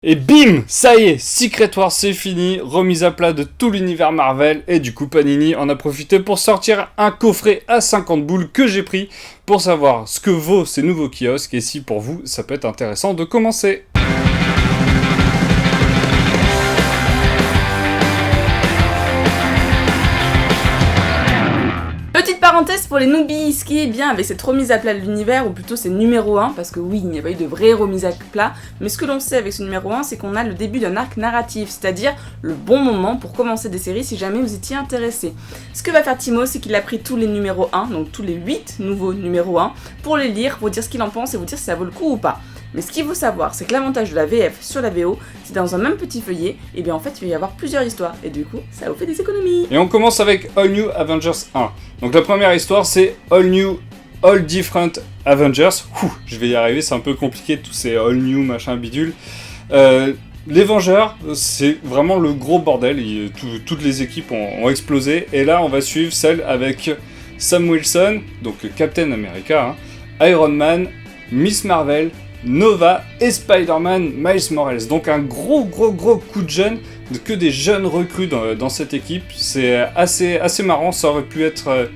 Et bim, ça y est, Secret Wars c'est fini, remise à plat de tout l'univers Marvel, et du coup Panini en a profité pour sortir un coffret à 50 boules que j'ai pris pour savoir ce que vaut ces nouveaux kiosques et si pour vous ça peut être intéressant de commencer. Petite parenthèse pour les newbies, ce qui est bien avec cette remise à plat de l'univers, ou plutôt c'est numéro 1, parce que oui, il n'y a pas eu de vraie remise à plat, mais ce que l'on sait avec ce numéro 1, c'est qu'on a le début d'un arc narratif, c'est-à-dire le bon moment pour commencer des séries si jamais vous étiez intéressé. Ce que va faire Timo, c'est qu'il a pris tous les numéros 1, donc tous les 8 nouveaux numéros 1, pour les lire, pour dire ce qu'il en pense et vous dire si ça vaut le coup ou pas. Mais ce qu'il faut savoir, c'est que l'avantage de la VF sur la VO, c'est dans un même petit feuillet, et bien en fait il va y avoir plusieurs histoires, et du coup, ça vous fait des économies. Et on commence avec All New Avengers 1. Donc la première histoire c'est All New, All Different Avengers. Je vais y arriver, c'est un peu compliqué tous ces All New machin bidule. Les Vengeurs, c'est vraiment le gros bordel, toutes les équipes ont explosé, et là on va suivre celle avec Sam Wilson, donc Captain America, Iron Man, Miss Marvel, Nova et Spider-Man Miles Morales. Donc un gros coup de jeunes, que des jeunes recrues dans cette équipe. C'est assez marrant, ça aurait pu être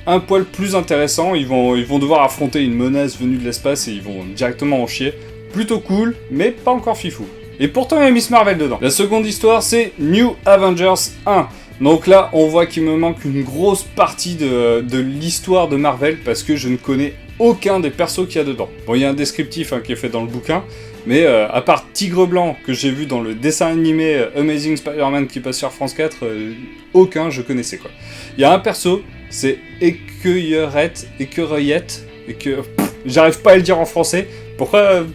un poil plus intéressant. Ils vont devoir affronter une menace venue de l'espace et ils vont directement en chier. Plutôt cool, mais pas encore fifou. Et pourtant il y a Miss Marvel dedans. La seconde histoire c'est New Avengers 1. Donc là, on voit qu'il me manque une grosse partie de l'histoire de Marvel parce que je ne connais aucun des persos qu'il y a dedans. Bon, il y a un descriptif qui est fait dans le bouquin, mais à part Tigre Blanc que j'ai vu dans le dessin animé Amazing Spider-Man qui passe sur France 4, aucun je connaissais quoi. Il y a un perso, c'est Écueillette, j'arrive pas à le dire en français. Pourquoi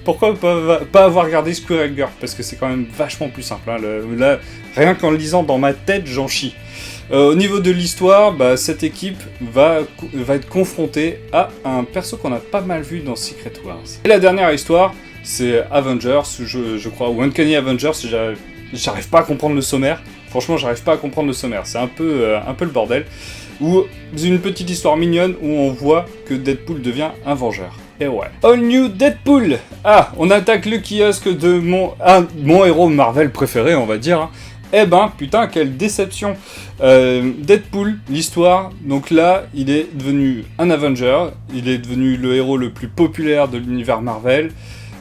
pas avoir regardé Squirrel Girl? Parce que c'est quand même vachement plus simple. Là, rien qu'en le lisant dans ma tête, j'en chie. Au niveau de l'histoire, cette équipe va être confrontée à un perso qu'on a pas mal vu dans Secret Wars. Et la dernière histoire, c'est Avengers, je crois, ou Uncanny Avengers, j'arrive pas à comprendre le sommaire. Franchement, j'arrive pas à comprendre le sommaire. C'est un peu le bordel. Ou une petite histoire mignonne où on voit que Deadpool devient un vengeur. Et ouais. All New Deadpool. Ah, on attaque le kiosque de mon héros Marvel préféré, on va dire. Eh ben, putain, quelle déception. Deadpool, l'histoire, donc là, il est devenu un Avenger, il est devenu le héros le plus populaire de l'univers Marvel.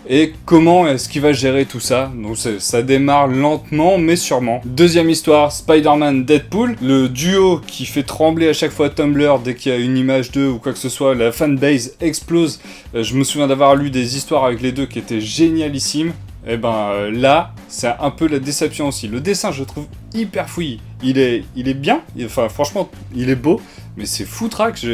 Et comment est-ce qu'il va gérer tout ça? Donc ça démarre lentement mais sûrement. Deuxième histoire, Spider-Man Deadpool, le duo qui fait trembler à chaque fois Tumblr dès qu'il y a une image d'eux ou quoi que ce soit, la fanbase explose. Je me souviens d'avoir lu des histoires avec les deux qui étaient génialissimes. Et ben là, c'est un peu la déception aussi. Le dessin, je trouve hyper fouillis. Il est bien, enfin franchement, il est beau, mais c'est foutraque.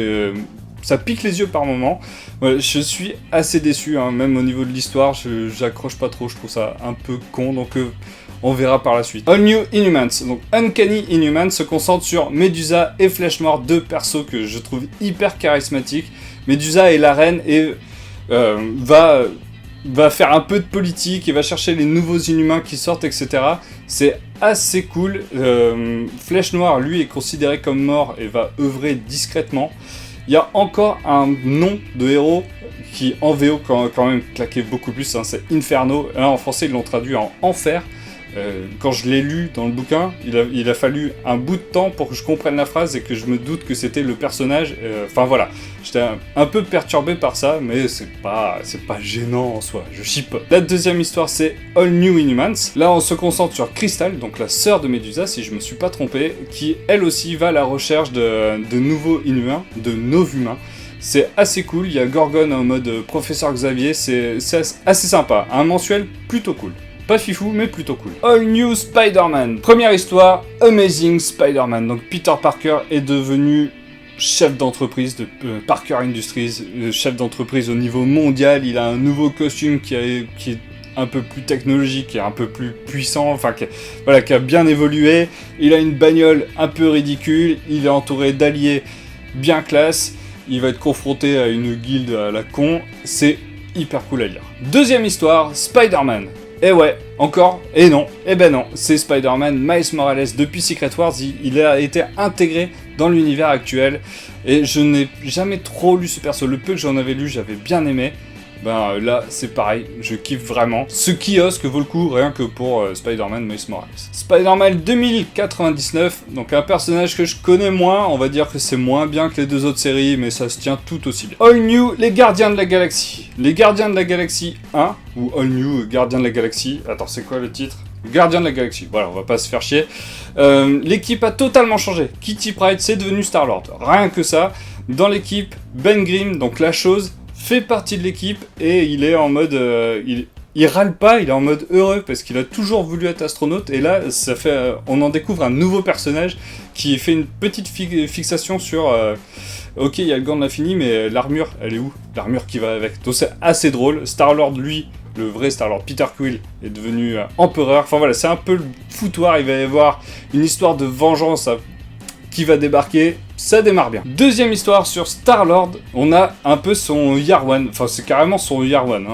Ça pique les yeux par moments. Ouais, je suis assez déçu, même au niveau de l'histoire, j'accroche pas trop, je trouve ça un peu con, donc on verra par la suite. All New Inhumans, donc Uncanny Inhumans se concentre sur Medusa et Flèche Noire, deux persos que je trouve hyper charismatiques. Medusa est la reine et va faire un peu de politique et va chercher les nouveaux Inhumains qui sortent, etc. C'est assez cool. Flèche Noire, lui, est considéré comme mort et va œuvrer discrètement. Il y a encore un nom de héros qui, en VO, quand même claquait beaucoup plus, c'est Inferno. Là, en français, ils l'ont traduit en Enfer. Quand je l'ai lu dans le bouquin, il a fallu un bout de temps pour que je comprenne la phrase et que je me doute que c'était le personnage. Enfin voilà, j'étais un peu perturbé par ça, mais c'est pas gênant en soi, je chipote. La deuxième histoire, c'est All New Inhumans. Là, on se concentre sur Crystal, donc la sœur de Medusa, si je me suis pas trompé, qui elle aussi va à la recherche de nouveaux Inhumains, de Novumains. C'est assez cool, il y a Gorgon en mode Professeur Xavier, c'est assez sympa, un mensuel plutôt cool. Pas fifou, mais plutôt cool. All New Spider-Man. Première histoire, Amazing Spider-Man. Donc Peter Parker est devenu chef d'entreprise de Parker Industries, chef d'entreprise au niveau mondial. Il a un nouveau costume qui est un peu plus technologique, qui est un peu plus puissant, qui a bien évolué. Il a une bagnole un peu ridicule, il est entouré d'alliés bien classe. Il va être confronté à une guilde à la con. C'est hyper cool à lire. Deuxième histoire, Spider-Man. Et ouais, encore, et non, et ben non, c'est Spider-Man Miles Morales. Depuis Secret Wars, il a été intégré dans l'univers actuel, et je n'ai jamais trop lu ce perso. Le peu que j'en avais lu, j'avais bien aimé, Ben là, c'est pareil, je kiffe vraiment. Ce kiosque vaut le coup rien que pour Spider-Man Miles Morales. Spider-Man 2099, donc un personnage que je connais moins, on va dire que c'est moins bien que les deux autres séries, mais ça se tient tout aussi bien. All New, les Gardiens de la Galaxie. Les Gardiens de la Galaxie 1, ou All New, Gardiens de la Galaxie, attends, c'est quoi le titre ? Gardien de la Galaxie, voilà, on va pas se faire chier. L'équipe a totalement changé. Kitty Pryde, c'est devenu Star-Lord. Rien que ça. Dans l'équipe, Ben Grimm, donc la chose, fait partie de l'équipe et il est en mode... il râle pas, il est en mode heureux parce qu'il a toujours voulu être astronaute. Et là, ça fait, on en découvre un nouveau personnage qui fait une petite fixation sur... ok, il y a le gant de l'infini, mais l'armure, elle est où ? L'armure qui va avec. Donc c'est assez drôle. Star-Lord, lui... Le vrai Star-Lord, Peter Quill, est devenu empereur. Enfin voilà, c'est un peu le foutoir. Il va y avoir une histoire de vengeance qui va débarquer. Ça démarre bien. Deuxième histoire sur Star-Lord. On a un peu son Year One. Enfin, c'est carrément son Year One.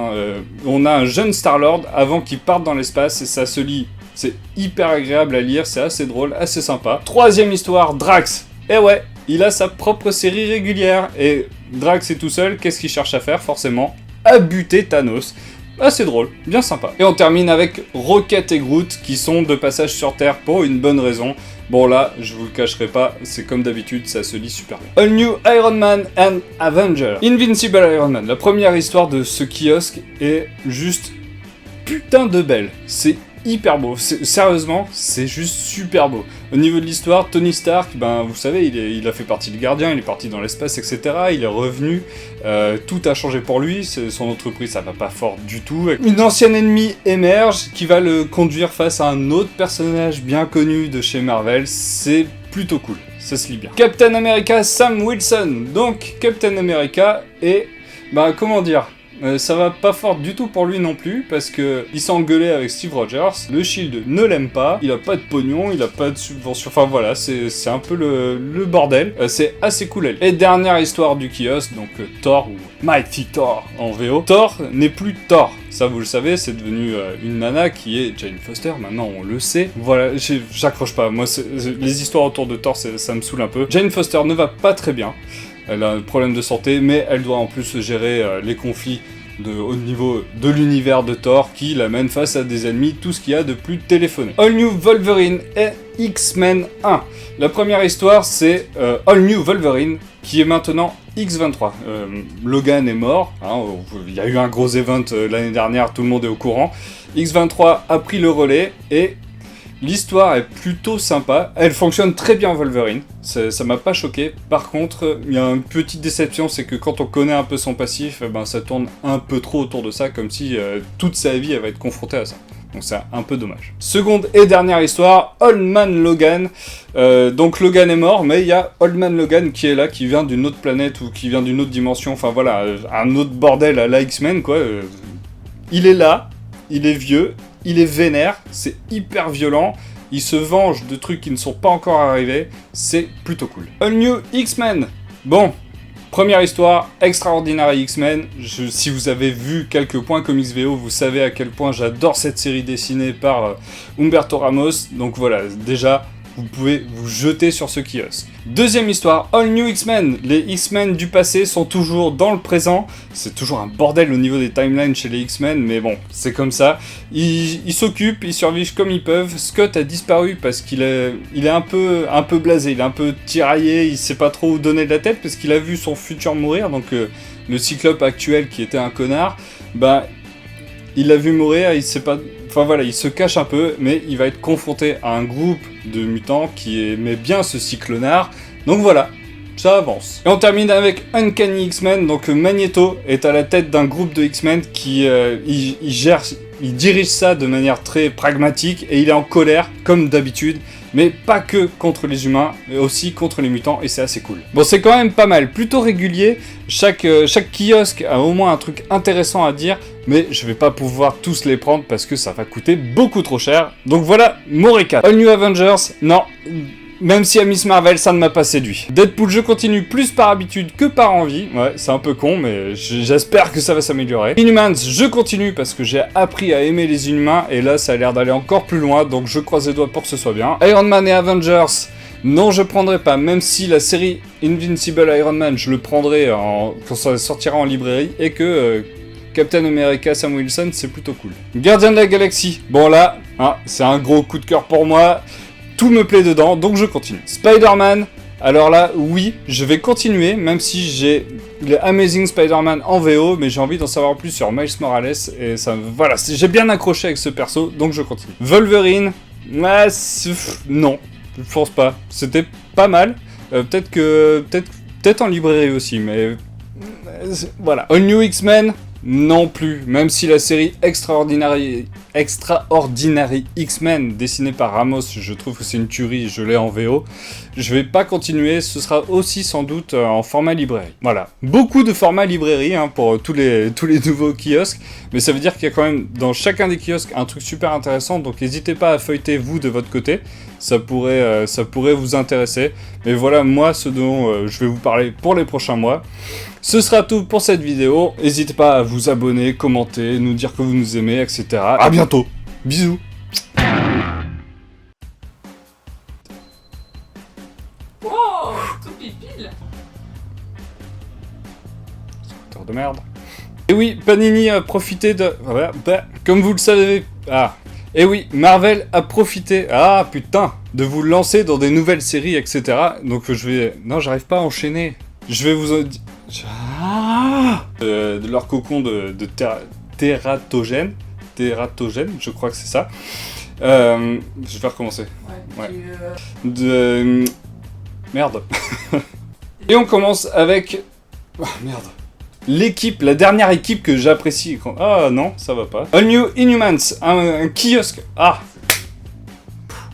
On a un jeune Star-Lord avant qu'il parte dans l'espace. Et ça se lit. C'est hyper agréable à lire. C'est assez drôle, assez sympa. Troisième histoire, Drax. Et ouais, il a sa propre série régulière. Et Drax est tout seul. Qu'est-ce qu'il cherche à faire, forcément ? À buter Thanos. Assez drôle, bien sympa. Et on termine avec Rocket et Groot qui sont de passage sur Terre pour une bonne raison. Bon là, je vous le cacherai pas, c'est comme d'habitude, ça se lit super bien. All New Iron Man and Avenger. Invincible Iron Man. La première histoire de ce kiosque est juste putain de belle. C'est hyper beau. Sérieusement, c'est juste super beau. Au niveau de l'histoire, Tony Stark, ben vous savez, il a fait partie des Gardiens, il est parti dans l'espace, etc. Il est revenu, tout a changé pour lui, son entreprise ça va pas fort du tout. Une ancienne ennemie émerge qui va le conduire face à un autre personnage bien connu de chez Marvel, c'est plutôt cool, ça se lit bien. Captain America Sam Wilson, donc Captain America est, ben comment dire, ça va pas fort du tout pour lui non plus, parce que il s'est engueulé avec Steve Rogers, le Shield ne l'aime pas, il a pas de pognon, il a pas de subvention, enfin voilà, c'est un peu le bordel, c'est assez cool. Et dernière histoire du kiosque, donc Thor, ou Mighty Thor en VO, Thor n'est plus Thor, ça vous le savez, c'est devenu une nana qui est Jane Foster, maintenant on le sait, voilà, j'accroche pas, moi les histoires autour de Thor, ça me saoule un peu. Jane Foster ne va pas très bien, elle a un problème de santé, mais elle doit en plus gérer les conflits au niveau de l'univers de Thor qui l'amène face à des ennemis, tout ce qu'il y a de plus téléphoné. All New Wolverine et X-Men 1. La première histoire, c'est All New Wolverine qui est maintenant X-23. Logan est mort, hein, il y a eu un gros event l'année dernière, tout le monde est au courant. X-23 a pris le relais et l'histoire est plutôt sympa, elle fonctionne très bien Wolverine, ça m'a pas choqué. Par contre, il y a une petite déception, c'est que quand on connaît un peu son passif, ben, ça tourne un peu trop autour de ça, comme si toute sa vie elle va être confrontée à ça. Donc c'est un peu dommage. Seconde et dernière histoire, Old Man Logan. Donc Logan est mort, mais il y a Old Man Logan qui est là, qui vient d'une autre planète ou qui vient d'une autre dimension, enfin voilà, un autre bordel à la X-Men quoi. Il est là, il est vieux, il est vénère, c'est hyper violent, il se venge de trucs qui ne sont pas encore arrivés, c'est plutôt cool. All New X-Men. Bon, première histoire, Extraordinary X-Men. Si vous avez vu quelques points comics VO, vous savez à quel point j'adore cette série dessinée par Humberto Ramos. Donc voilà, déjà, vous pouvez vous jeter sur ce kiosque. Deuxième histoire, All New X-Men. Les X-Men du passé sont toujours dans le présent. C'est toujours un bordel au niveau des timelines chez les X-Men, mais bon, c'est comme ça. Ils s'occupent, ils survivent comme ils peuvent. Scott a disparu parce qu'il est un peu blasé, il est un peu tiraillé, il sait pas trop où donner de la tête parce qu'il a vu son futur mourir. Donc le Cyclope actuel qui était un connard, bah il l'a vu mourir, il sait pas. Enfin voilà, il se cache un peu, mais il va être confronté à un groupe de mutants qui aimait bien ce cyclonard. Donc voilà, ça avance. Et on termine avec Uncanny X-Men. Donc Magneto est à la tête d'un groupe de X-Men qui il dirige ça de manière très pragmatique et il est en colère comme d'habitude. Mais pas que contre les humains, mais aussi contre les mutants, et c'est assez cool. Bon, c'est quand même pas mal, plutôt régulier. Chaque kiosque a au moins un truc intéressant à dire, mais je vais pas pouvoir tous les prendre parce que ça va coûter beaucoup trop cher. Donc voilà, mon récap. All New Avengers, non. Même si à Miss Marvel, ça ne m'a pas séduit. Deadpool, je continue plus par habitude que par envie. Ouais, c'est un peu con, mais j'espère que ça va s'améliorer. Inhumans, je continue parce que j'ai appris à aimer les Inhumains, et là, ça a l'air d'aller encore plus loin, donc je croise les doigts pour que ce soit bien. Iron Man et Avengers, non, je prendrai pas, même si la série Invincible Iron Man, je le prendrai quand ça sortira en librairie, et que Captain America Sam Wilson, c'est plutôt cool. Gardien de la Galaxie, bon là, hein, c'est un gros coup de cœur pour moi. Tout me plaît dedans, donc je continue. Spider-Man, alors là, oui, je vais continuer, même si j'ai le Amazing Spider-Man en VO, mais j'ai envie d'en savoir plus sur Miles Morales, et ça, voilà, j'ai bien accroché avec ce perso, donc je continue. Wolverine, non, je pense pas. C'était pas mal, peut-être en librairie aussi, mais voilà. All New X-Men, non plus, même si la série Extraordinary X-Men dessinée par Ramos, je trouve que c'est une tuerie, je l'ai en VO. Je vais pas continuer, ce sera aussi sans doute en format librairie. Voilà, beaucoup de formats librairie hein, pour tous les nouveaux kiosques, mais ça veut dire qu'il y a quand même dans chacun des kiosques un truc super intéressant, donc n'hésitez pas à feuilleter vous de votre côté, ça pourrait vous intéresser. Mais voilà, moi, ce dont je vais vous parler pour les prochains mois. Ce sera tout pour cette vidéo. N'hésitez pas à vous abonner, commenter, nous dire que vous nous aimez, etc. À bientôt. Bisous. Wow, tout pile. Scooter de merde. Et oui, Panini a profité de... Voilà, comme vous le savez... Et oui, Marvel a profité... putain, de vous lancer dans des nouvelles séries, etc. Donc je vais... Non, j'arrive pas à enchaîner. Je vais vous... de leur cocon de tératogène, je crois que c'est ça. Je vais recommencer. Ouais. Merde. Et on commence avec... merde. L'équipe, la dernière équipe que j'apprécie. Ah non, ça va pas. All New Inhumans, un kiosque.